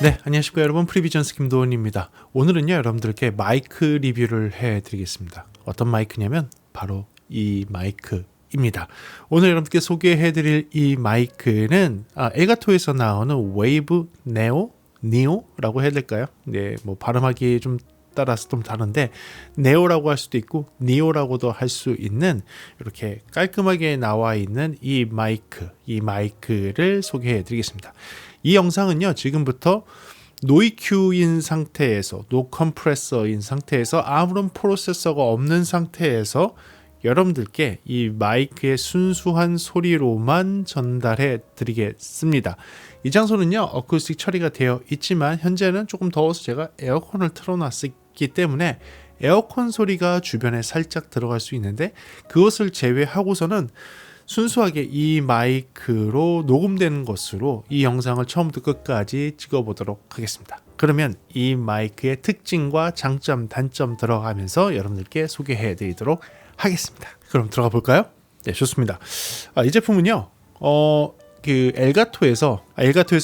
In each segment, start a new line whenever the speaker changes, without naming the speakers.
네, 안녕하십니까 여러분. 프리비전스 김도원입니다. 오늘은요 여러분들께 마이크 리뷰를 해드리겠습니다. 어떤 마이크냐면 바로 이 마이크입니다. 오늘 여러분께 소개해드릴 이 마이크는 엘가토에서 나오는 웨이브 니오라고 해야 될까요? 네, 뭐 발음하기 좀 따라서 좀 다른데 네오라고 할 수도 있고 니오라고도 할 수 있는 이렇게 깔끔하게 나와 있는 이 마이크를 소개해 드리겠습니다. 이 영상은요 지금부터 노이큐인 상태에서 노컴프레서인 상태에서 아무런 프로세서가 없는 상태에서 여러분들께 이 마이크의 순수한 소리로만 전달해 드리겠습니다. 이 장소는요 어쿠스틱 처리가 되어 있지만 현재는 조금 더워서 제가 에어컨을 틀어놨기 때문에 에어컨 소리가 주변에 살짝 들어갈 수 있는데 그것을 제외하고서는 순수하게 이 마이크로 녹음되는 것으로 이 영상을 처음부터 끝까지 찍어보도록 하겠습니다. 그러면 이 마이크의 특징과 장점, 단점 들어가면서 여러분들께 소개해 드리도록 하겠습니다. 그럼 들어가 볼까요? 네, 좋습니다. 이 제품은요, 엘가토에서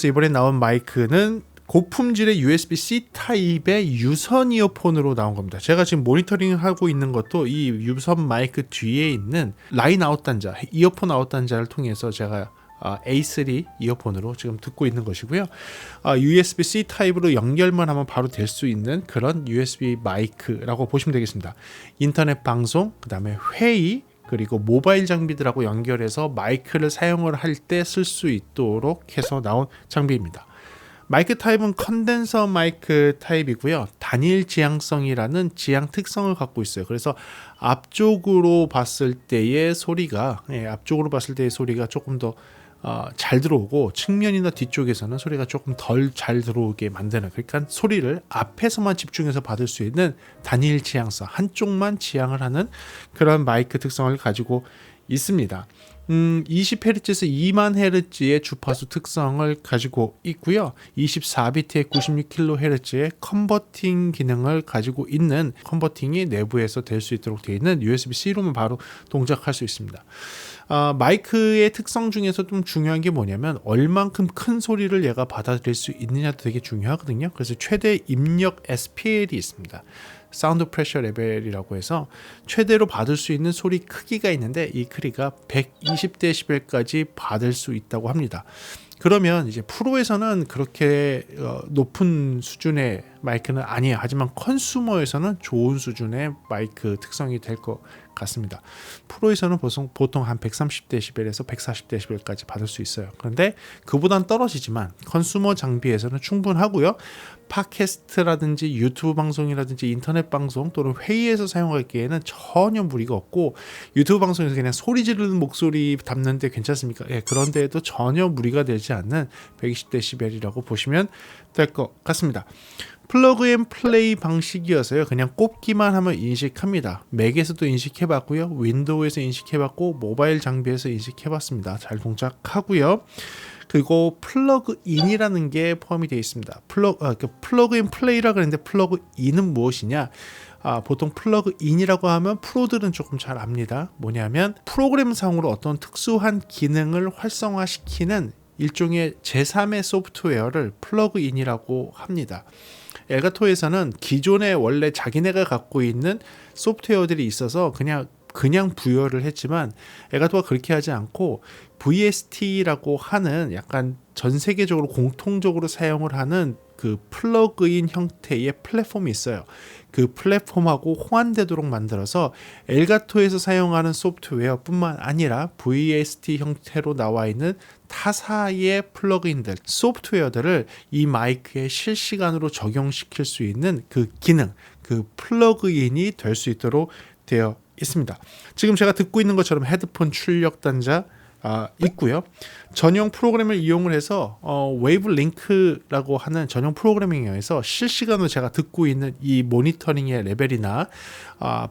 이번에 나온 마이크는 고품질의 USB-C 타입의 유선 이어폰으로 나온 겁니다. 제가 지금 모니터링을 하고 있는 것도 이 유선 마이크 뒤에 있는 라인 아웃 단자, 이어폰 아웃 단자를 통해서 제가 A3 이어폰으로 지금 듣고 있는 것이고요. USB-C 타입으로 연결만 하면 바로 될 수 있는 그런 USB 마이크라고 보시면 되겠습니다. 인터넷 방송, 그 다음에 회의, 그리고 모바일 장비들하고 연결해서 마이크를 사용을 할 때 쓸 수 있도록 해서 나온 장비입니다. 마이크 타입은 컨덴서 마이크 타입이고요. 단일 지향성이라는 지향 특성을 갖고 있어요. 그래서 앞쪽으로 봤을 때의 소리가 조금 더 잘 들어오고 측면이나 뒤쪽에서는 소리가 조금 덜 잘 들어오게 만드는, 그러니까 소리를 앞에서만 집중해서 받을 수 있는 단일 지향성, 한쪽만 지향을 하는 그런 마이크 특성을 가지고 있습니다. 20Hz에서 20000Hz의 주파수 특성을 가지고 있고요. 24비트에 96kHz의 컨버팅 기능을 가지고 있는, 컨버팅이 내부에서 될 수 있도록 되어 있는 USB-C로만 바로 동작할 수 있습니다. 마이크의 특성 중에서 좀 중요한 게 뭐냐면 얼만큼 큰 소리를 얘가 받아들일 수 있느냐도 되게 중요하거든요. 그래서 최대 입력 SPL이 있습니다. 사운드 프레셔 레벨이라고 해서 최대로 받을 수 있는 소리 크기가 있는데 이 크기가 120dB까지 받을 수 있다고 합니다. 그러면 이제 프로에서는 그렇게 높은 수준의 마이크는 아니에요. 하지만 컨슈머에서는 좋은 수준의 마이크 특성이 될 것 같습니다. 프로에서는 보통 한 130dB에서 140dB까지 받을 수 있어요. 그런데 그보단 떨어지지만 컨슈머 장비에서는 충분하고요. 팟캐스트라든지 유튜브 방송이라든지 인터넷 방송 또는 회의에서 사용하기에는 전혀 무리가 없고, 유튜브 방송에서 그냥 소리 지르는 목소리 담는데 괜찮습니까? 예, 그런데도 전혀 무리가 되지 않는 120dB이라고 보시면 될 것 같습니다. 플러그 앤 플레이 방식이어서요. 그냥 꼽기만 하면 인식합니다. 맥에서도 인식해봤고요. 윈도우에서 인식해봤고 모바일 장비에서 인식해봤습니다. 잘 동작하고요. 그리고 플러그인이라는 게 포함이 되어 있습니다. 플러그 앤 플레이라 그랬는데 플러그인은 무엇이냐? 보통 플러그인이라고 하면 프로들은 조금 잘 압니다. 뭐냐면 프로그램상으로 어떤 특수한 기능을 활성화시키는 일종의 제3의 소프트웨어를 플러그인이라고 합니다. 엘가토에서는 기존에 원래 자기네가 갖고 있는 소프트웨어들이 있어서 그냥 부여를 했지만 엘가토가 그렇게 하지 않고 VST라고 하는 약간 전 세계적으로 공통적으로 사용을 하는 그 플러그인 형태의 플랫폼이 있어요. 그 플랫폼하고 호환되도록 만들어서 엘가토에서 사용하는 소프트웨어뿐만 아니라 VST 형태로 나와 있는 타사의 플러그인들, 소프트웨어들을 이 마이크에 실시간으로 적용시킬 수 있는 그 기능, 그 플러그인이 될 수 있도록 되어 있습니다. 지금 제가 듣고 있는 것처럼 헤드폰 출력 단자 있고요. 전용 프로그램을 이용을 해서 웨이브 링크라고 하는 전용 프로그래밍에 의해서 실시간으로 제가 듣고 있는 이 모니터링의 레벨이나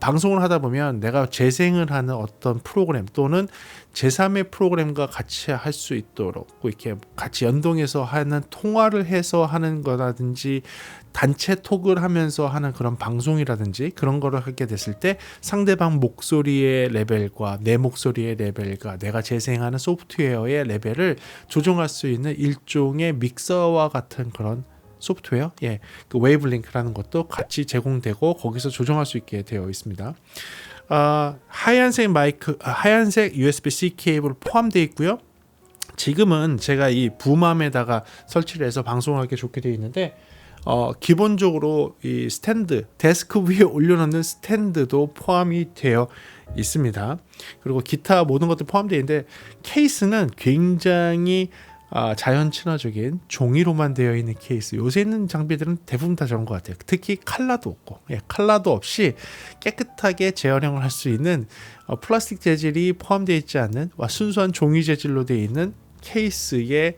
방송을 하다 보면 내가 재생을 하는 어떤 프로그램 또는 제3의 프로그램과 같이 할 수 있도록 이렇게 같이 연동해서 하는, 통화를 해서 하는 거라든지 단체 톡을 하면서 하는 그런 방송이라든지 그런 거를 하게 됐을 때 상대방 목소리의 레벨과 내 목소리의 레벨과 내가 재생하는 소프트웨어의 레벨을 조정할 수 있는 일종의 믹서와 같은 그런 소프트웨어, 그 웨이브링크라는 것도 같이 제공되고 거기서 조정할 수 있게 되어 있습니다. 하얀색 USB-C 케이블 포함되어 있고요. 지금은 제가 이 붐암에다가 설치를 해서 방송하기 좋게 되어 있는데 기본적으로 이 스탠드, 데스크 위에 올려놓는 스탠드도 포함이 되어 있습니다. 그리고 기타 모든 것들 포함되어 있는데 케이스는 굉장히 자연 친화적인 종이로만 되어 있는 케이스. 요새 있는 장비들은 대부분 다 저런 것 같아요. 특히 칼라도 없고, 칼라도 없이 깨끗하게 재활용을 할 수 있는 플라스틱 재질이 포함되어 있지 않는 순수한 종이 재질로 되어 있는 케이스에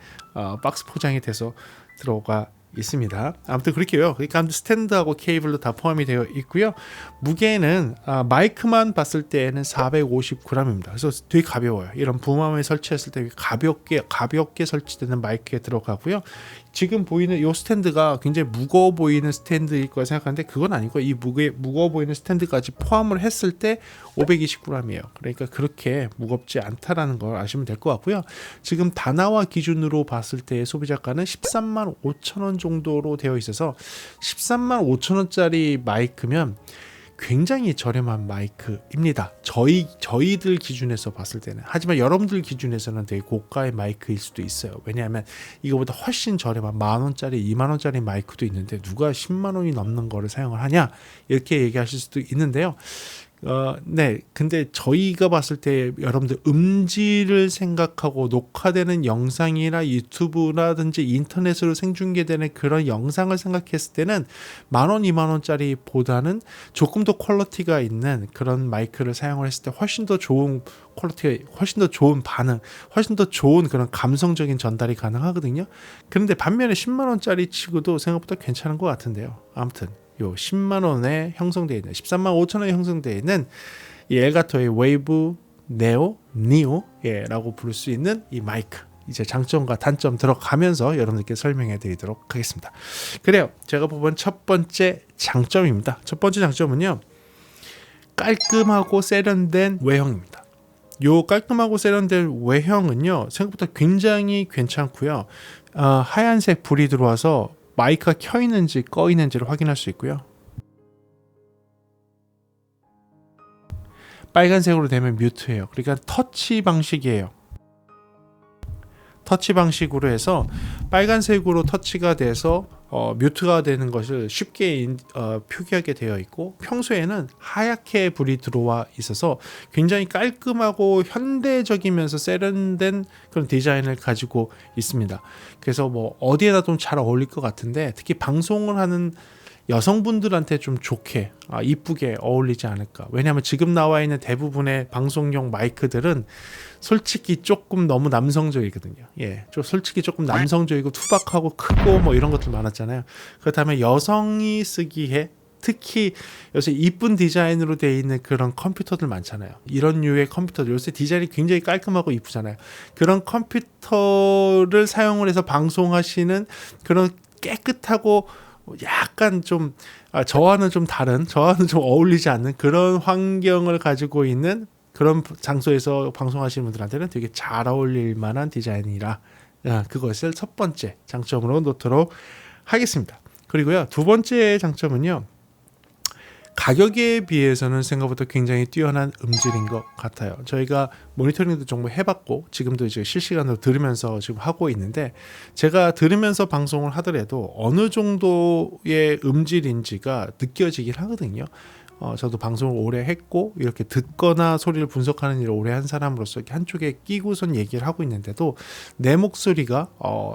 박스 포장이 돼서 들어가 있습니다. 아무튼 그렇게요. 그러니까 스탠드하고 케이블도 다 포함이 되어 있고요. 무게는 마이크만 봤을 때는 450g입니다. 그래서 되게 가벼워요. 이런 붐암에 설치했을 때 가볍게 설치되는 마이크에 들어가고요. 지금 보이는 이 스탠드가 굉장히 무거워 보이는 스탠드일 거라 생각하는데 그건 아니고 이 무거워 보이는 스탠드까지 포함을 했을 때 520g이에요. 그러니까 그렇게 무겁지 않다라는 걸 아시면 될 것 같고요. 지금 다나와 기준으로 봤을 때 소비자가는 13만 5천 원 정도로 되어 있어서 13만 5천 원짜리 마이크면 굉장히 저렴한 마이크입니다. 저희들 기준에서 봤을 때는. 하지만 여러분들 기준에서는 되게 고가의 마이크일 수도 있어요. 왜냐하면 이거보다 훨씬 저렴한 10,000원짜리, 20,000원짜리 마이크도 있는데 누가 10만 원이 넘는 거를 사용을 하냐 이렇게 얘기하실 수도 있는데요. 근데 저희가 봤을 때 여러분들 음질을 생각하고 녹화되는 영상이나 유튜브라든지 인터넷으로 생중계되는 그런 영상을 생각했을 때는 10,000원, 20,000원짜리 보다는 조금 더 퀄리티가 있는 그런 마이크를 사용을 했을 때 훨씬 더 좋은 퀄리티가, 훨씬 더 좋은 반응, 훨씬 더 좋은 그런 감성적인 전달이 가능하거든요. 그런데 반면에 10만원짜리 치고도 생각보다 괜찮은 것 같은데요. 아무튼 요 10만원에 형성되어 있는 13만 5천원에 형성되어 있는 이 엘가토의 웨이브 네오 라고 부를 수 있는 이 마이크, 이제 장점과 단점 들어가면서 여러분들께 설명해 드리도록 하겠습니다. 그래요. 제가 뽑은 첫 번째 장점입니다. 첫 번째 장점은요, 깔끔하고 세련된 외형입니다. 요 깔끔하고 세련된 외형은요 생각보다 굉장히 괜찮고요. 하얀색 불이 들어와서 마이크가 켜 있는지 꺼 있는지를 확인할 수 있고요. 빨간색으로 되면 뮤트예요. 그러니까 터치 방식이에요. 터치 방식으로 해서 빨간색으로 터치가 돼서 뮤트가 되는 것을 쉽게 표기하게 되어 있고, 평소에는 하얗게 불이 들어와 있어서 굉장히 깔끔하고 현대적이면서 세련된 그런 디자인을 가지고 있습니다. 그래서 뭐 어디에다 좀 잘 어울릴 것 같은데, 특히 방송을 하는 여성분들한테 좀 좋게 이쁘게 어울리지 않을까. 왜냐하면 지금 나와 있는 대부분의 방송용 마이크들은 솔직히 조금 너무 남성적이거든요. 솔직히 조금 남성적이고 투박하고 크고 뭐 이런 것들 많았잖아요. 그렇다면 여성이 쓰기에, 특히 요새 이쁜 디자인으로 되어 있는 그런 컴퓨터들 많잖아요. 이런 류의 컴퓨터들 요새 디자인이 굉장히 깔끔하고 이쁘잖아요. 그런 컴퓨터를 사용을 해서 방송하시는 그런 깨끗하고 약간 좀 저와는 좀 다른, 저와는 좀 어울리지 않는 그런 환경을 가지고 있는 그런 장소에서 방송하시는 분들한테는 되게 잘 어울릴 만한 디자인이라 그것을 첫 번째 장점으로 놓도록 하겠습니다. 그리고요, 두 번째 장점은요, 가격에 비해서는 생각보다 굉장히 뛰어난 음질인 것 같아요. 저희가 모니터링도 정말 해봤고 지금도 이제 실시간으로 들으면서 지금 하고 있는데, 제가 들으면서 방송을 하더라도 어느 정도의 음질인지가 느껴지긴 하거든요. 저도 방송을 오래 했고 이렇게 듣거나 소리를 분석하는 일을 오래 한 사람으로서 이렇게 한쪽에 끼고선 얘기를 하고 있는데도 내 목소리가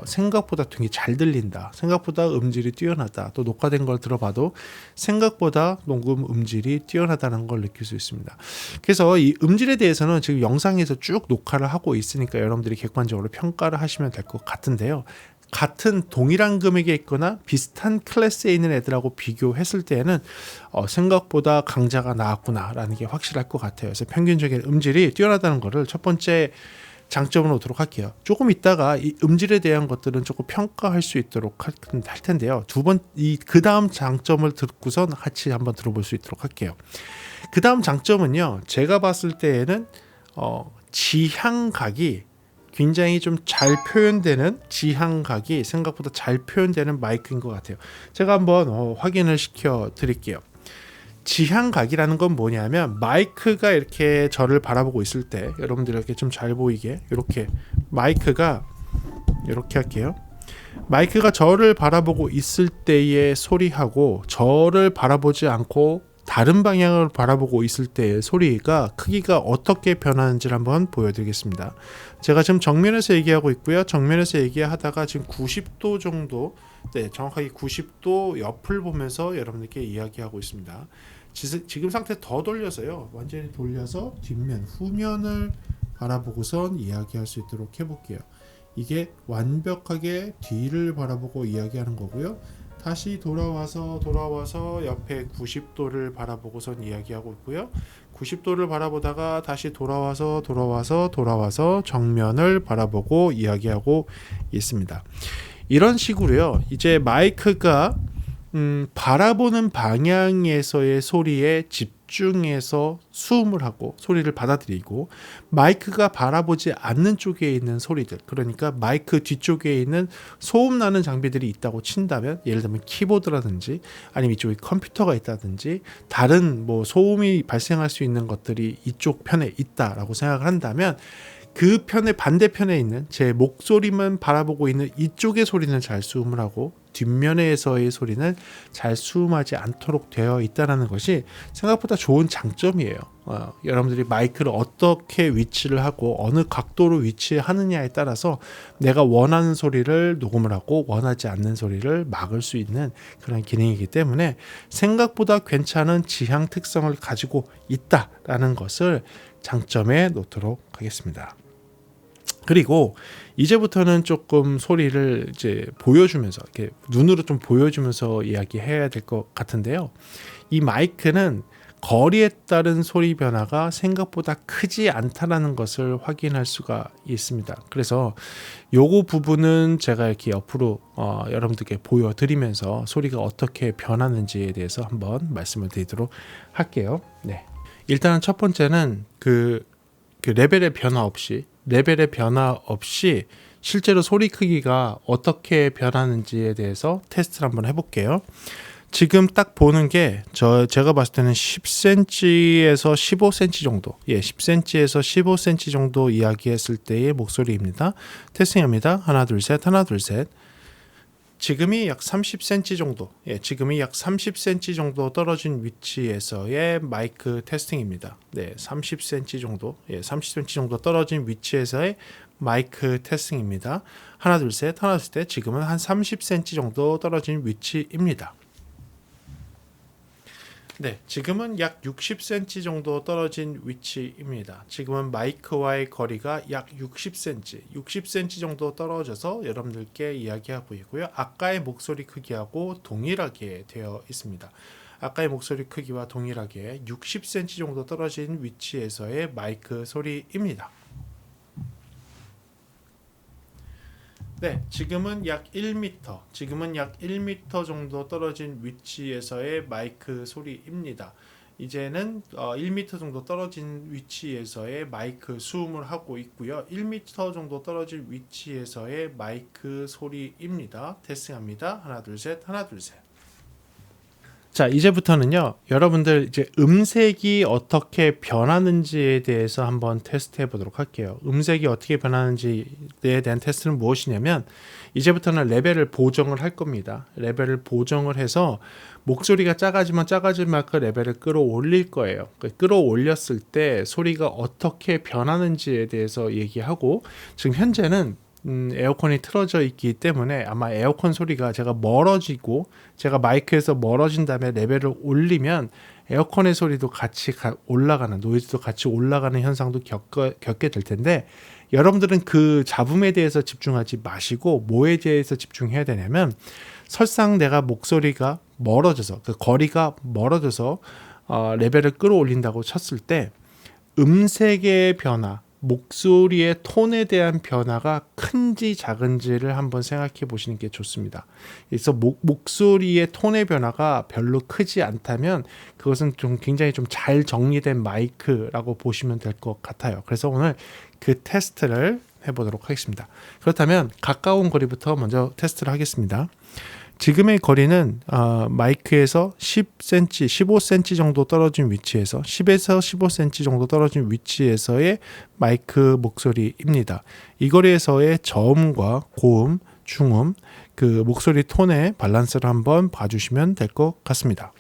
생각보다 되게 잘 들린다, 생각보다 음질이 뛰어나다, 또 녹화된 걸 들어봐도 생각보다 녹음 음질이 뛰어나다는 걸 느낄 수 있습니다. 그래서 이 음질에 대해서는 지금 영상에서 쭉 녹화를 하고 있으니까 여러분들이 객관적으로 평가를 하시면 될 것 같은데요, 같은 동일한 금액에 있거나 비슷한 클래스에 있는 애들하고 비교했을 때에는 생각보다 강자가 나왔구나라는 게 확실할 것 같아요. 그래서 평균적인 음질이 뛰어나다는 것을 첫 번째 장점으로 놓도록 할게요. 조금 이따가 이 음질에 대한 것들은 조금 평가할 수 있도록 할 텐데요. 그 다음 장점을 듣고선 같이 한번 들어볼 수 있도록 할게요. 그 다음 장점은요, 제가 봤을 때에는 지향각이 굉장히 좀 잘 표현되는 지향각이 생각보다 잘 표현되는 마이크인 것 같아요. 제가 한번 확인을 시켜 드릴게요. 지향각이라는 건 뭐냐면 마이크가 이렇게 저를 바라보고 있을 때 여러분들 이렇게 좀 잘 보이게 이렇게 마이크가 이렇게 할게요. 마이크가 저를 바라보고 있을 때의 소리하고 저를 바라보지 않고 다른 방향을 바라보고 있을 때의 소리가 크기가 어떻게 변하는지를 한번 보여드리겠습니다. 제가 지금 정면에서 얘기하고 있고요. 정면에서 얘기하다가 지금 90도 정도, 네, 정확하게 90도 옆을 보면서 여러분들께 이야기하고 있습니다. 지금 상태 더 돌려서요. 완전히 돌려서 뒷면, 후면을 바라보고선 이야기할 수 있도록 해볼게요. 이게 완벽하게 뒤를 바라보고 이야기하는 거고요. 다시 돌아와서 옆에 90도를 바라보고선 이야기하고 있고요. 90도를 바라보다가 다시 돌아와서 정면을 바라보고 이야기하고 있습니다. 이런 식으로요. 이제 마이크가 바라보는 방향에서의 소리에 집중해서 수음을 하고 소리를 받아들이고, 마이크가 바라보지 않는 쪽에 있는 소리들, 그러니까 마이크 뒤쪽에 있는 소음 나는 장비들이 있다고 친다면, 예를 들면 키보드라든지 아니면 이쪽에 컴퓨터가 있다든지 다른 뭐 소음이 발생할 수 있는 것들이 이쪽 편에 있다라고 생각을 한다면, 그 편의 반대편에 있는 제 목소리만 바라보고 있는 이쪽의 소리는 잘 수음을 하고 뒷면에서의 소리는 잘 수음하지 않도록 되어 있다는 것이 생각보다 좋은 장점이에요. 여러분들이 마이크를 어떻게 위치를 하고 어느 각도로 위치하느냐에 따라서 내가 원하는 소리를 녹음을 하고 원하지 않는 소리를 막을 수 있는 그런 기능이기 때문에 생각보다 괜찮은 지향 특성을 가지고 있다라는 것을 장점에 놓도록 하겠습니다. 그리고 이제부터는 조금 소리를 이제 보여주면서, 이렇게 눈으로 좀 보여주면서 이야기해야 될 것 같은데요. 이 마이크는 거리에 따른 소리 변화가 생각보다 크지 않다라는 것을 확인할 수가 있습니다. 그래서 요거 부분은 제가 이렇게 옆으로 여러분들께 보여드리면서 소리가 어떻게 변하는지에 대해서 한번 말씀을 드리도록 할게요. 네. 일단은 첫 번째는 그 레벨의 변화 없이 실제로 소리 크기가 어떻게 변하는지에 대해서 테스트를 한번 해볼게요. 지금 딱 보는 게 제가 봤을 때는 10cm에서 15cm 정도, 10cm에서 15cm 정도 이야기했을 때의 목소리입니다. 테스팅합니다. 하나 둘 셋. 지금이 약 30cm 정도, 지금이 약 30cm 정도 떨어진 위치에서의 마이크 테스팅입니다. 30cm 정도, 30cm 정도 떨어진 위치에서의 마이크 테스팅입니다. 하나 둘 셋. 지금은 한 30cm 정도 떨어진 위치입니다. 지금은 약 60cm 정도 떨어진 위치입니다. 지금은 마이크와의 거리가 약 60cm 정도 떨어져서 여러분들께 이야기하고 있고요. 아까의 목소리 크기하고 동일하게 되어 있습니다. 아까의 목소리 크기와 동일하게 60cm 정도 떨어진 위치에서의 마이크 소리입니다. 지금은 약 1m 정도 떨어진 위치에서의 마이크 소리입니다. 이제는 1m 정도 떨어진 위치에서의 마이크 수음을 하고 있고요. 1m 정도 떨어진 위치에서의 마이크 소리입니다. 테스팅합니다. 하나 둘 셋. 자, 이제부터는요, 여러분들 이제 음색이 어떻게 변하는지에 대해서 한번 테스트 해보도록 할게요. 음색이 어떻게 변하는지에 대한 테스트는 무엇이냐면, 이제부터는 레벨을 보정을 할 겁니다. 레벨을 보정을 해서 목소리가 작아지면 그 레벨을 끌어올릴 거예요. 끌어올렸을 때 소리가 어떻게 변하는지에 대해서 얘기하고, 지금 현재는 에어컨이 틀어져 있기 때문에 아마 에어컨 소리가 제가 마이크에서 멀어진 다음에 레벨을 올리면 에어컨의 소리도 같이 올라가는, 노이즈도 같이 올라가는 현상도 겪게 될 텐데, 여러분들은 그 잡음에 대해서 집중하지 마시고 뭐에 대해서 집중해야 되냐면, 설상 내가 목소리가 멀어져서, 그 거리가 멀어져서 레벨을 끌어올린다고 쳤을 때 음색의 변화, 목소리의 톤에 대한 변화가 큰지 작은지를 한번 생각해 보시는 게 좋습니다. 그래서 목소리의 톤의 변화가 별로 크지 않다면 그것은 좀 굉장히 좀 잘 정리된 마이크라고 보시면 될 것 같아요. 그래서 오늘 그 테스트를 해보도록 하겠습니다. 그렇다면 가까운 거리부터 먼저 테스트를 하겠습니다. 지금의 거리는 마이크에서 10cm, 15cm 정도 떨어진 위치에서 10에서 15cm 정도 떨어진 위치에서의 마이크 목소리입니다. 이 거리에서의 저음과 고음, 중음, 그 목소리 톤의 밸런스를 한번 봐주시면 될 것 같습니다.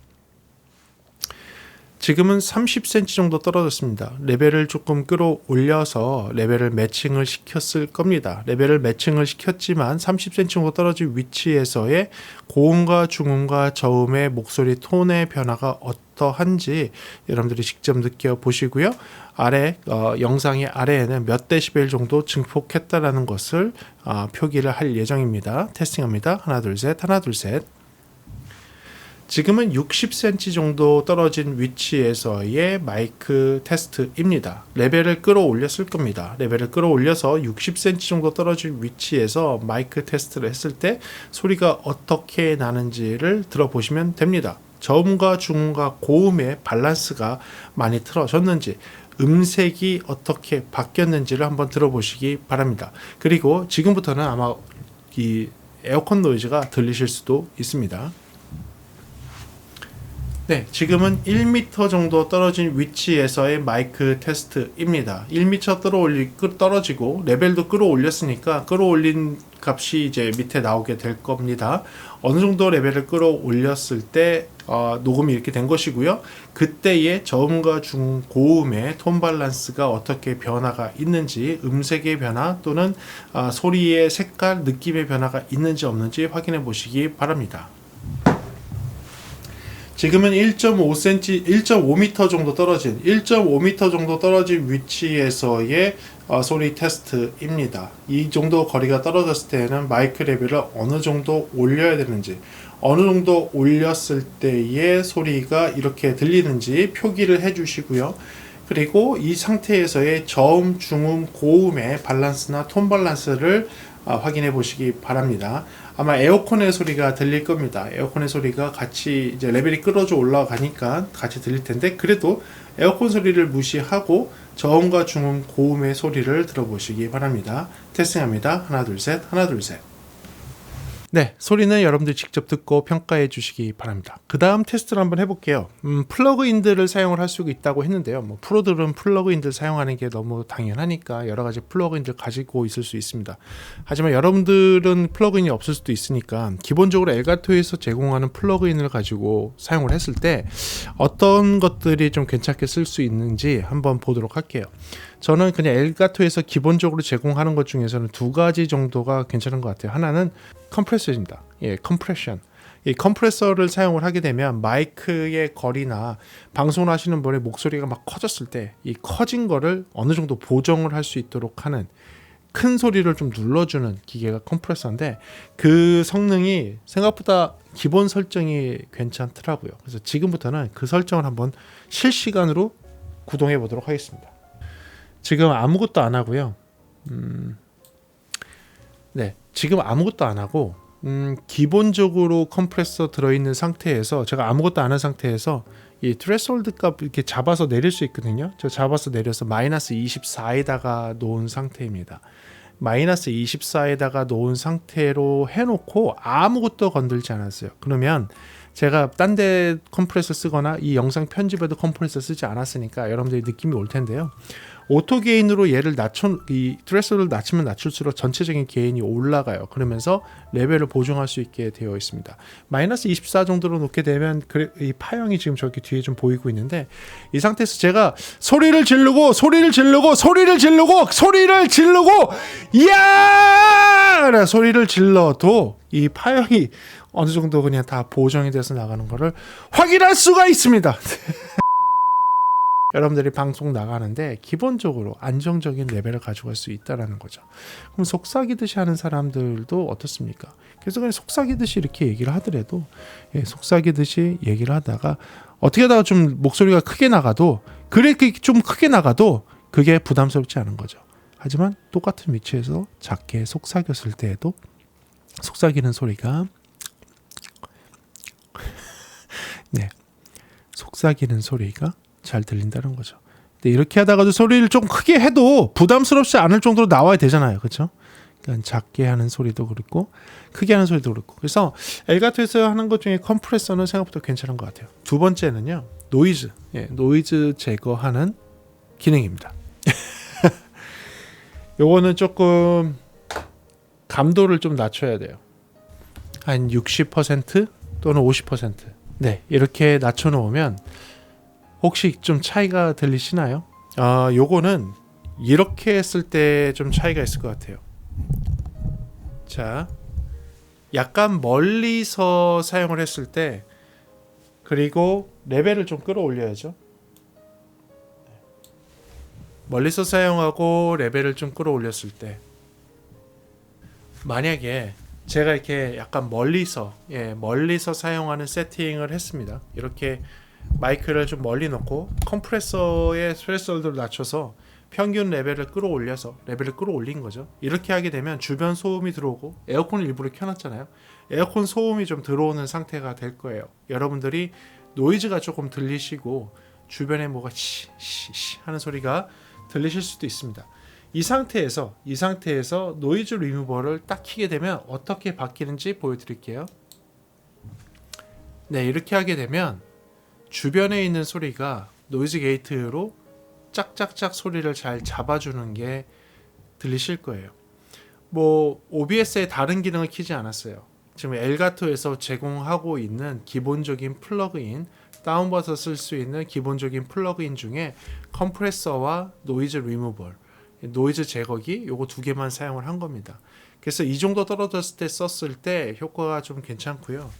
지금은 30cm 정도 떨어졌습니다. 레벨을 조금 끌어올려서 레벨을 매칭을 시켰을 겁니다. 레벨을 매칭을 시켰지만 30cm 정도 떨어진 위치에서의 고음과 중음과 저음의 목소리 톤의 변화가 어떠한지 여러분들이 직접 느껴보시고요. 영상의 아래에는 몇 데시벨 정도 증폭했다라는 것을 표기를 할 예정입니다. 테스팅합니다. 하나 둘 셋, 하나 둘 셋. 지금은 60cm 정도 떨어진 위치에서의 마이크 테스트입니다. 레벨을 끌어올렸을 겁니다. 레벨을 끌어올려서 60cm 정도 떨어진 위치에서 마이크 테스트를 했을 때 소리가 어떻게 나는지를 들어보시면 됩니다. 저음과 중음과 고음의 밸런스가 많이 틀어졌는지, 음색이 어떻게 바뀌었는지를 한번 들어보시기 바랍니다. 그리고 지금부터는 아마 이 에어컨 노이즈가 들리실 수도 있습니다. 네, 지금은 1m 정도 떨어진 위치에서의 마이크 테스트입니다. 1m 떨어지고 레벨도 끌어올렸으니까 끌어올린 값이 이제 밑에 나오게 될 겁니다. 어느 정도 레벨을 끌어올렸을 때 녹음이 이렇게 된 것이고요. 그때의 저음과 중고음의 톤 밸런스가 어떻게 변화가 있는지, 음색의 변화 또는 소리의 색깔, 느낌의 변화가 있는지 없는지 확인해 보시기 바랍니다. 지금은 1.5m 정도 떨어진 위치에서의 소리 테스트입니다. 이 정도 거리가 떨어졌을 때는 마이크 레벨을 어느 정도 올려야 되는지, 어느 정도 올렸을 때의 소리가 이렇게 들리는지 표기를 해주시고요. 그리고 이 상태에서의 저음, 중음, 고음의 밸런스나 톤 밸런스를 확인해 보시기 바랍니다. 아마 에어컨의 소리가 들릴 겁니다. 에어컨의 소리가 같이 이제 레벨이 끌어져 올라가니까 같이 들릴 텐데, 그래도 에어컨 소리를 무시하고 저음과 중음, 고음의 소리를 들어보시기 바랍니다. 테스팅합니다. 하나 둘 셋, 하나 둘 셋. 네, 소리는 여러분들 직접 듣고 평가해 주시기 바랍니다. 그 다음 테스트를 한번 해볼게요. 플러그인들을 사용을 할 수 있다고 했는데요. 프로들은 플러그인들 사용하는 게 너무 당연하니까 여러 가지 플러그인들 가지고 있을 수 있습니다. 하지만 여러분들은 플러그인이 없을 수도 있으니까 기본적으로 엘가토에서 제공하는 플러그인을 가지고 사용을 했을 때 어떤 것들이 좀 괜찮게 쓸 수 있는지 한번 보도록 할게요. 저는 그냥 엘가토에서 기본적으로 제공하는 것 중에서는 두 가지 정도가 괜찮은 것 같아요. 하나는 컴프레서입니다. 컴프레션. 이 컴프레서를 사용을 하게 되면 마이크의 거리나 방송을 하시는 분의 목소리가 막 커졌을 때 이 커진 거를 어느 정도 보정을 할 수 있도록 하는, 큰 소리를 좀 눌러주는 기계가 컴프레서인데 그 성능이 생각보다 기본 설정이 괜찮더라고요. 그래서 지금부터는 그 설정을 한번 실시간으로 구동해 보도록 하겠습니다. 지금 아무것도 안 하고요. 네, 지금 아무것도 안 하고 기본적으로 컴프레서 들어있는 상태에서, 제가 아무것도 안 한 상태에서 이 트레스홀드 값 이렇게 잡아서 내릴 수 있거든요. 저 잡아서 내려서 마이너스 24에다가 놓은 상태입니다. 마이너스 24에다가 놓은 상태로 해놓고 아무것도 건들지 않았어요. 그러면 제가 딴 데 컴프레서 쓰거나 이 영상 편집에도 컴프레서 쓰지 않았으니까 여러분들이 느낌이 올 텐데요. 오토 게인으로 얘를 이 트레스홀드를 낮추면 낮출수록 전체적인 게인이 올라가요. 그러면서 레벨을 보정할 수 있게 되어 있습니다. 마이너스 24 정도로 놓게 되면 이 파형이 지금 저기 뒤에 좀 보이고 있는데, 이 상태에서 제가 소리를 지르고 이야! 소리를 질러도 이 파형이 어느 정도 그냥 다 보정이 돼서 나가는 거를 확인할 수가 있습니다. 여러분들이 방송 나가는데 기본적으로 안정적인 레벨을 가져갈 수 있다는 거죠. 그럼 속삭이듯이 하는 사람들도 어떻습니까? 그래서 그냥 속삭이듯이 이렇게 얘기를 하더라도, 속삭이듯이 얘기를 하다가 어떻게 하다가 좀 목소리가 크게 나가도, 그렇게 좀 크게 나가도 그게 부담스럽지 않은 거죠. 하지만 똑같은 위치에서 작게 속삭였을 때에도 속삭이는 소리가 네, 속삭이는 소리가 잘 들린다는 거죠. 근데 이렇게 하다가도 소리를 좀 크게 해도 부담스럽지 않을 정도로 나와야 되잖아요. 그렇죠? 그러니까 작게 하는 소리도 그렇고 크게 하는 소리도 그렇고. 그래서 엘가토에서 하는 것 중에 컴프레서는 생각보다 괜찮은 것 같아요. 두 번째는요. 노이즈. 노이즈 제거하는 기능입니다. 요거는 조금 감도를 좀 낮춰야 돼요. 한 60% 또는 50%. 네, 이렇게 낮춰 놓으면 혹시 좀 차이가 들리시나요? 요거는 이렇게 했을 때 좀 차이가 있을 것 같아요. 자, 약간 멀리서 사용을 했을 때 그리고 레벨을 좀 끌어올려야죠. 멀리서 사용하고 레벨을 좀 끌어올렸을 때 만약에 제가 이렇게 약간 멀리서 사용하는 세팅을 했습니다. 이렇게 마이크를 좀 멀리 놓고 컴프레서의 스레스홀드를 낮춰서 평균 레벨을 끌어올린 거죠. 이렇게 하게 되면 주변 소음이 들어오고 에어컨을 일부러 켜놨잖아요. 에어컨 소음이 좀 들어오는 상태가 될 거예요. 여러분들이 노이즈가 조금 들리시고 주변에 뭐가 시시시 하는 소리가 들리실 수도 있습니다. 이 상태에서 노이즈 리무버를 딱 켜게 되면 어떻게 바뀌는지 보여드릴게요. 네, 이렇게 하게 되면 주변에 있는 소리가 노이즈 게이트로 짝짝짝 소리를 잘 잡아주는 게 들리실 거예요. 뭐 OBS의 다른 기능을 켜지 않았어요. 지금 엘가토에서 제공하고 있는 기본적인 플러그인, 다운받아서 쓸 수 있는 기본적인 플러그인 중에 컴프레서와 노이즈 리무벌, 노이즈 제거기 요거 두 개만 사용을 한 겁니다. 그래서 이 정도 떨어졌을 때 썼을 때 효과가 좀 괜찮고요.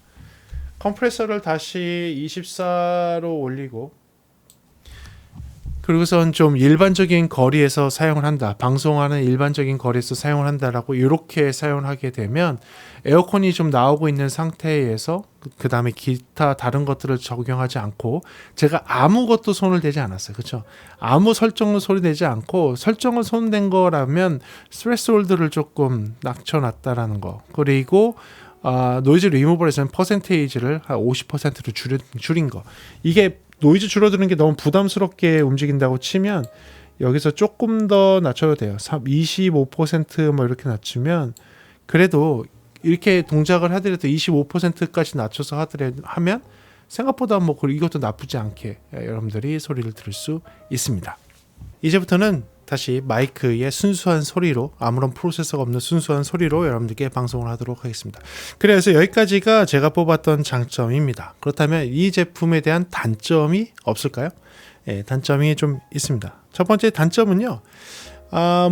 컴프레서를 다시 24로 올리고 그리고선 좀 일반적인 거리에서 사용을 한다. 방송하는 일반적인 거리에서 사용을 한다라고 이렇게 사용을 하게 되면 에어컨이 좀 나오고 있는 상태에서 그 다음에 기타 다른 것들을 적용하지 않고 제가 아무것도 손을 대지 않았어요. 그렇죠? 아무 설정을 손을 대지 않고 설정을 손댄 거라면 스레스홀드를 조금 낮춰놨다라는 거. 그리고 노이즈 리무벌에서는 퍼센테이지를 한 50%로 줄인 거. 이게 노이즈 줄어드는 게 너무 부담스럽게 움직인다고 치면 여기서 조금 더 낮춰도 돼요. 25% 이렇게 낮추면 그래도 이렇게 동작을 하더라도 25%까지 낮춰서 하면 생각보다 이것도 나쁘지 않게 여러분들이 소리를 들을 수 있습니다. 이제부터는 다시 마이크의 순수한 소리로 아무런 프로세서가 없는 순수한 소리로 여러분들께 방송을 하도록 하겠습니다. 그래서 여기까지가 제가 뽑았던 장점입니다. 그렇다면 이 제품에 대한 단점이 없을까요? 단점이 좀 있습니다. 첫 번째 단점은요.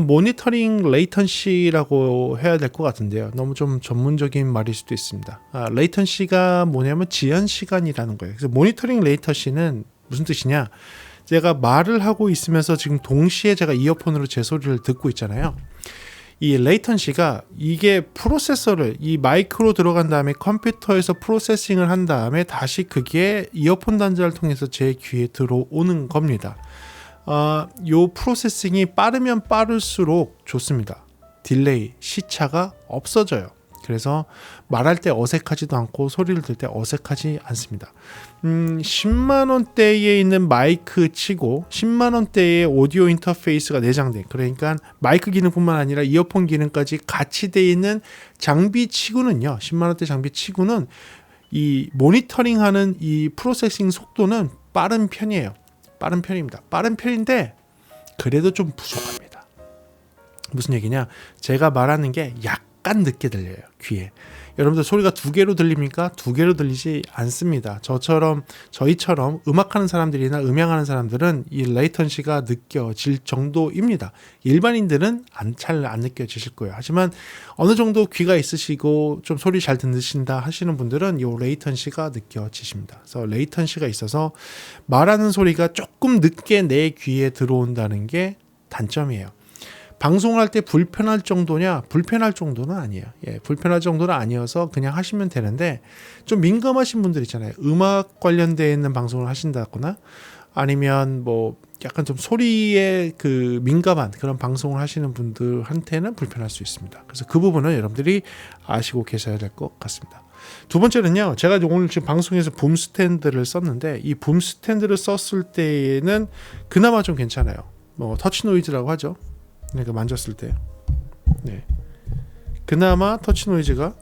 모니터링 레이턴시라고 해야 될 것 같은데요. 너무 좀 전문적인 말일 수도 있습니다. 레이턴시가 뭐냐면 지연 시간이라는 거예요. 그래서 모니터링 레이턴시는 무슨 뜻이냐? 제가 말을 하고 있으면서 지금 동시에 제가 이어폰으로 제 소리를 듣고 있잖아요. 이 레이턴시가 이게 프로세서를 이 마이크로 들어간 다음에 컴퓨터에서 프로세싱을 한 다음에 다시 그게 이어폰 단자를 통해서 제 귀에 들어오는 겁니다. 요 프로세싱이 빠르면 빠를수록 좋습니다. 딜레이, 시차가 없어져요. 그래서 말할 때 어색하지도 않고 소리를 들 때 어색하지 않습니다. 10만 원대에 있는 마이크 치고 10만 원대의 오디오 인터페이스가 내장된, 그러니까 마이크 기능뿐만 아니라 이어폰 기능까지 같이 되어 있는 장비 치고는요. 10만 원대 장비 치고는 이 모니터링하는 이 프로세싱 속도는 빠른 편이에요. 빠른 편입니다. 빠른 편인데 그래도 좀 부족합니다. 무슨 얘기냐? 제가 말하는 게 약간 늦게 들려요, 귀에. 여러분들 소리가 두 개로 들립니까? 두 개로 들리지 않습니다. 저희처럼 음악하는 사람들이나 음향하는 사람들은 이 레이턴시가 느껴질 정도입니다. 일반인들은 잘 안 느껴지실 거예요. 하지만 어느 정도 귀가 있으시고 좀 소리 잘 듣는다 하시는 분들은 이 레이턴시가 느껴지십니다. 그래서 레이턴시가 있어서 말하는 소리가 조금 늦게 내 귀에 들어온다는 게 단점이에요. 방송할 때 불편할 정도냐? 불편할 정도는 아니에요. 불편할 정도는 아니어서 그냥 하시면 되는데 좀 민감하신 분들 있잖아요. 음악 관련되어 있는 방송을 하신다거나 아니면 뭐 약간 좀 소리에 그 민감한 그런 방송을 하시는 분들한테는 불편할 수 있습니다. 그래서 그 부분은 여러분들이 아시고 계셔야 될 것 같습니다. 두 번째는요, 제가 오늘 지금 방송에서 붐 스탠드를 썼는데 이 붐 스탠드를 썼을 때에는 그나마 좀 괜찮아요. 뭐 터치 노이즈라고 하죠. 그러니까 만졌을 때, 네, 그나마 터치 노이즈가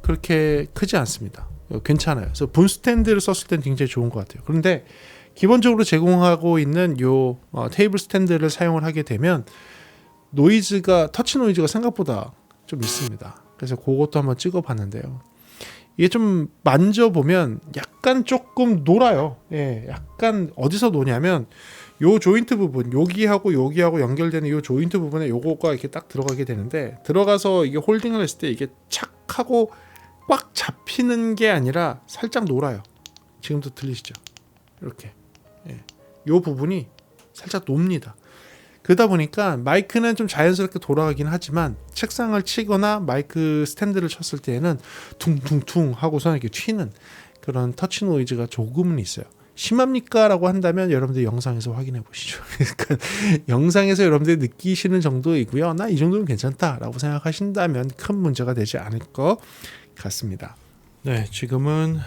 그렇게 크지 않습니다. 괜찮아요. 그래서 붐 스탠드를 썼을 때는 굉장히 좋은 것 같아요. 그런데 기본적으로 제공하고 있는 요 테이블 스탠드를 사용을 하게 되면 노이즈가 터치 노이즈가 생각보다 좀 있습니다. 그래서 그것도 한번 찍어봤는데요. 이게 좀 만져보면 약간 조금 놀아요. 예, 약간 어디서 노냐면 요 조인트 부분, 여기하고 연결되는 요 조인트 부분에 요거가 이렇게 딱 들어가게 되는데, 들어가서 이게 홀딩을 했을 때 이게 착 하고 꽉 잡히는 게 아니라 살짝 놀아요. 지금도 들리시죠? 이렇게. 예. 요 부분이 살짝 놉니다. 그러다 보니까 마이크는 좀 자연스럽게 돌아가긴 하지만 책상을 치거나 마이크 스탠드를 쳤을 때에는 퉁퉁퉁 하고서 이렇게 튀는 그런 터치 노이즈가 조금은 있어요. 심합니까? 라고 한다면 여러분들 영상에서 확인해 보시죠. 그러니까 영상에서 여러분들이 느끼시는 정도이고요. 나 이 정도는 괜찮다 라고 생각하신다면 큰 문제가 되지 않을 것 같습니다. 네, 지금은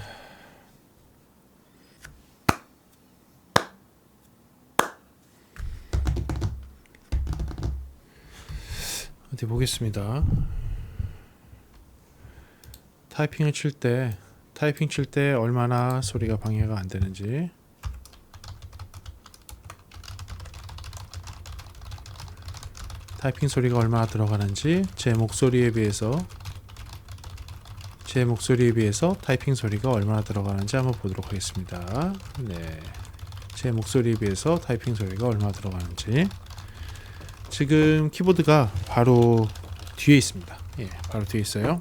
어디 보겠습니다. 타이핑 칠 때 얼마나 소리가 방해가 안 되는지. 타이핑 소리가 얼마나 들어가는지 제 목소리에 비해서 타이핑 소리가 얼마나 들어가는지 한번 보도록 하겠습니다. 네, 제 목소리에 비해서 타이핑 소리가 얼마나 들어가는지. 지금 키보드가 바로 뒤에 있습니다. 예, 바로 뒤에 있어요.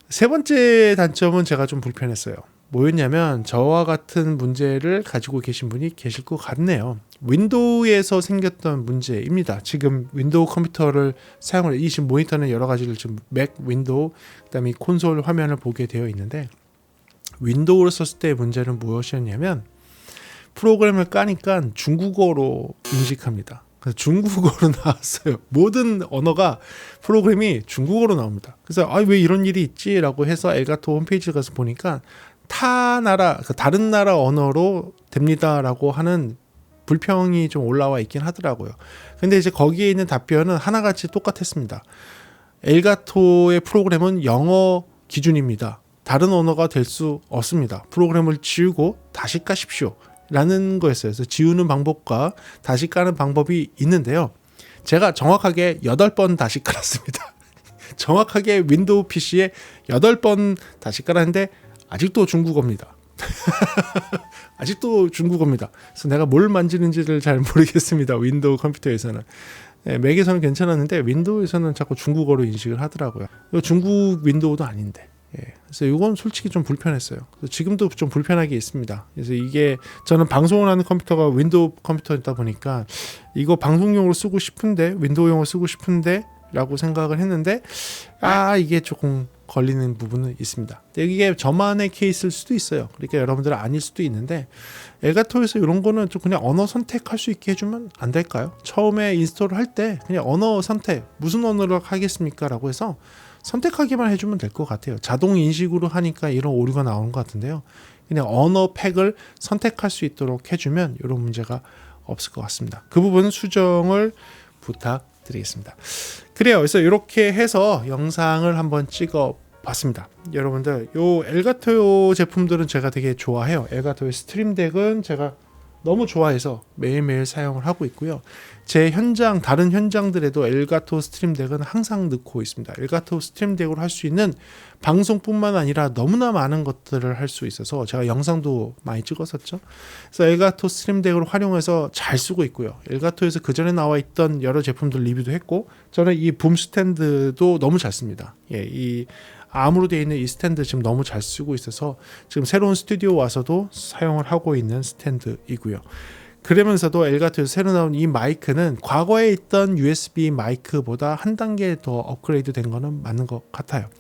세 번째 단점은 제가 좀 불편했어요. 뭐였냐면 저와 같은 문제를 가지고 계신 분이 계실 것 같네요. 윈도우에서 생겼던 문제입니다. 지금 윈도우 컴퓨터를 사용을, 이 지금 모니터는 여러 가지를 지금 맥, 윈도우, 그다음에 콘솔 화면을 보게 되어 있는데, 윈도우를 썼을 때의 문제는 무엇이었냐면 프로그램을 까니까 중국어로 인식합니다. 그래서 중국어로 나왔어요. 모든 언어가 프로그램이 중국어로 나옵니다. 그래서 왜 이런 일이 있지? 라고 해서 엘가토 홈페이지에 가서 보니까 다른 나라 언어로 됩니다라고 하는 불평이 좀 올라와 있긴 하더라고요. 근데 이제 거기에 있는 답변은 하나같이 똑같았습니다. 엘가토의 프로그램은 영어 기준입니다. 다른 언어가 될 수 없습니다. 프로그램을 지우고 다시 까십시오 라는 거였어요. 그래서 지우는 방법과 다시 까는 방법이 있는데요. 제가 정확하게 8번 다시 깔았습니다. 정확하게 윈도우 PC에 8번 다시 깔았는데 아직도 중국어입니다. 아직도 중국어입니다. 그래서 내가 뭘 만지는지를 잘 모르겠습니다. 윈도우 컴퓨터에서는. 네, 맥에서는 괜찮았는데 윈도우에서는 자꾸 중국어로 인식을 하더라고요. 이거 중국 윈도우도 아닌데. 예, 그래서 이건 솔직히 좀 불편했어요. 지금도 좀 불편하게 있습니다. 그래서 이게 저는 방송을 하는 컴퓨터가 윈도우 컴퓨터이다 보니까 이거 방송용으로 쓰고 싶은데, 윈도우용으로 쓰고 싶은데 라고 생각을 했는데 이게 조금 걸리는 부분은 있습니다. 이게 저만의 케이스일 수도 있어요. 그러니까 여러분들은 아닐 수도 있는데, 엘가토에서 이런 거는 좀 그냥 언어 선택할 수 있게 해주면 안 될까요? 처음에 인스톨을 할 때 그냥 언어 선택, 무슨 언어로 하겠습니까? 라고 해서 선택하기만 해주면 될 것 같아요. 자동 인식으로 하니까 이런 오류가 나오는 것 같은데요. 그냥 언어 팩을 선택할 수 있도록 해주면 이런 문제가 없을 것 같습니다. 그 부분은 수정을 부탁드리겠습니다. 그래요. 그래서 이렇게 해서 영상을 한번 찍어 봤습니다. 여러분들 요 엘가토 제품들은 제가 되게 좋아해요. 엘가토의 스트림덱은 제가 너무 좋아해서 매일매일 사용을 하고 있고요. 제 다른 현장들에도 엘가토 스트림덱은 항상 넣고 있습니다. 엘가토 스트림덱으로 할 수 있는 방송뿐만 아니라 너무나 많은 것들을 할 수 있어서 제가 영상도 많이 찍었었죠. 그래서 엘가토 스트림덱을 활용해서 잘 쓰고 있고요. 엘가토에서 그 전에 나와 있던 여러 제품들 리뷰도 했고, 저는 이 붐 스탠드도 너무 잘 씁니다. 예, 이 암으로 되어 있는 이 스탠드 지금 너무 잘 쓰고 있어서 지금 새로운 스튜디오 와서도 사용을 하고 있는 스탠드이고요. 그러면서도 엘가토에서 새로 나온 이 마이크는 과거에 있던 USB 마이크보다 한 단계 더 업그레이드 된 거는 맞는 것 같아요.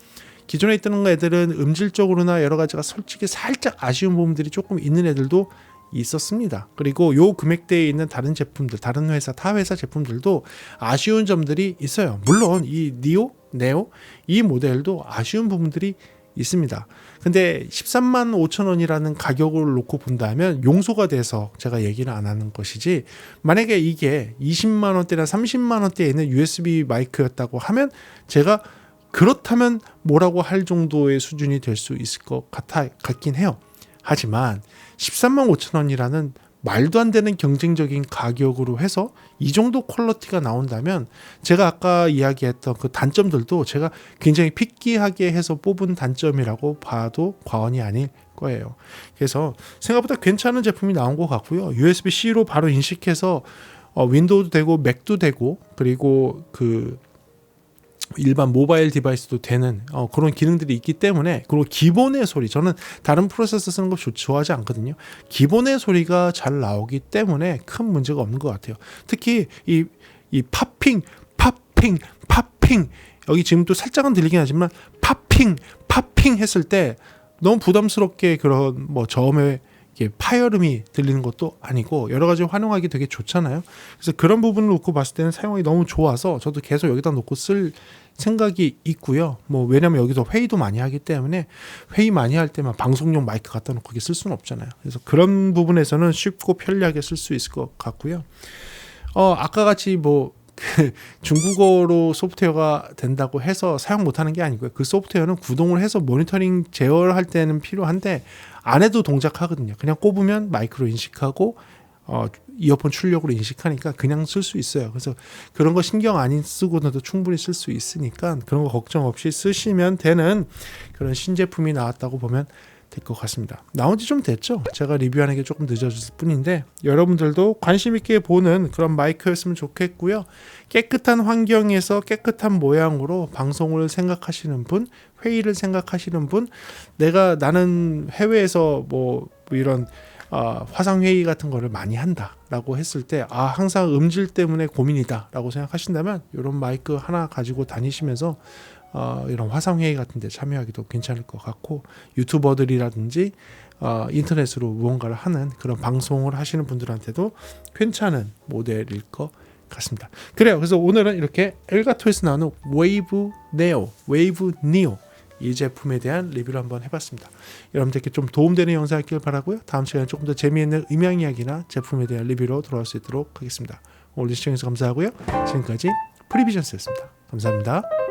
기존에 있던 애들은 음질적으로나 여러 가지가 솔직히 살짝 아쉬운 부분들이 조금 있는 애들도 있었습니다. 그리고 요 금액대에 있는 다른 제품들, 다른 회사, 타 회사 제품들도 아쉬운 점들이 있어요. 물론 이 니오, 네오 이 모델도 아쉬운 부분들이 있습니다. 근데 13만 5천 원이라는 가격을 놓고 본다면 용서가 돼서 제가 얘기를 안 하는 것이지, 만약에 이게 20만 원대나 30만 원대에 있는 USB 마이크였다고 하면 제가 그렇다면 뭐라고 할 정도의 수준이 될 수 있을 것 같긴 해요. 하지만 13만 5천 원이라는 말도 안 되는 경쟁적인 가격으로 해서 이 정도 퀄리티가 나온다면 제가 아까 이야기했던 그 단점들도 제가 굉장히 픽기하게 해서 뽑은 단점이라고 봐도 과언이 아닐 거예요. 그래서 생각보다 괜찮은 제품이 나온 것 같고요. USB-C로 바로 인식해서 윈도우도 되고 맥도 되고, 그리고 그 일반 모바일 디바이스도 되는 그런 기능들이 있기 때문에, 그리고 기본의 소리, 저는 다른 프로세서 쓰는 거 좋아하지 않거든요. 기본의 소리가 잘 나오기 때문에 큰 문제가 없는 것 같아요. 특히 이 팝핑 여기 지금 또 살짝은 들리긴 하지만 팝핑 했을 때 너무 부담스럽게 그런 뭐 저음의 파열음이 들리는 것도 아니고 여러 가지 활용하기 되게 좋잖아요. 그래서 그런 부분을 놓고 봤을 때는 사용하기 너무 좋아서 저도 계속 여기다 놓고 쓸 생각이 있고요. 뭐 왜냐면 여기서 회의도 많이 하기 때문에 회의 많이 할 때만 방송용 마이크 갖다 놓고 쓸 수는 없잖아요. 그래서 그런 부분에서는 쉽고 편리하게 쓸 수 있을 것 같고요. 아까 같이 뭐 중국어로 소프트웨어가 된다고 해서 사용 못하는 게 아니고요. 그 소프트웨어는 구동을 해서 모니터링 제어할 때는 필요한데 안 해도 동작하거든요. 그냥 꼽으면 마이크로 인식하고 이어폰 출력으로 인식하니까 그냥 쓸 수 있어요. 그래서 그런 거 신경 안 쓰고도 충분히 쓸 수 있으니까 그런 거 걱정 없이 쓰시면 되는 그런 신제품이 나왔다고 보면 될 것 같습니다. 나온 지 좀 됐죠. 제가 리뷰하는 게 조금 늦어졌을 뿐인데 여러분들도 관심 있게 보는 그런 마이크였으면 좋겠고요. 깨끗한 환경에서 깨끗한 모양으로 방송을 생각하시는 분, 회의를 생각하시는 분, 나는 해외에서 뭐 이런 화상회의 같은 거를 많이 한다라고 했을 때 항상 음질 때문에 고민이다라고 생각하신다면 이런 마이크 하나 가지고 다니시면서 이런 화상회의 같은 데 참여하기도 괜찮을 것 같고, 유튜버들이라든지 인터넷으로 무언가를 하는 그런 방송을 하시는 분들한테도 괜찮은 모델일 것 같습니다. 그래요. 그래서 오늘은 이렇게 엘가토에서 나오는 웨이브 니오 이 제품에 대한 리뷰를 한번 해봤습니다. 여러분들께 좀 도움되는 영상이길 바라고요. 다음 시간에 조금 더 재미있는 음향 이야기나 제품에 대한 리뷰로 돌아올 수 있도록 하겠습니다. 오늘 시청해주셔서 감사하고요. 지금까지 프리비전스였습니다. 감사합니다.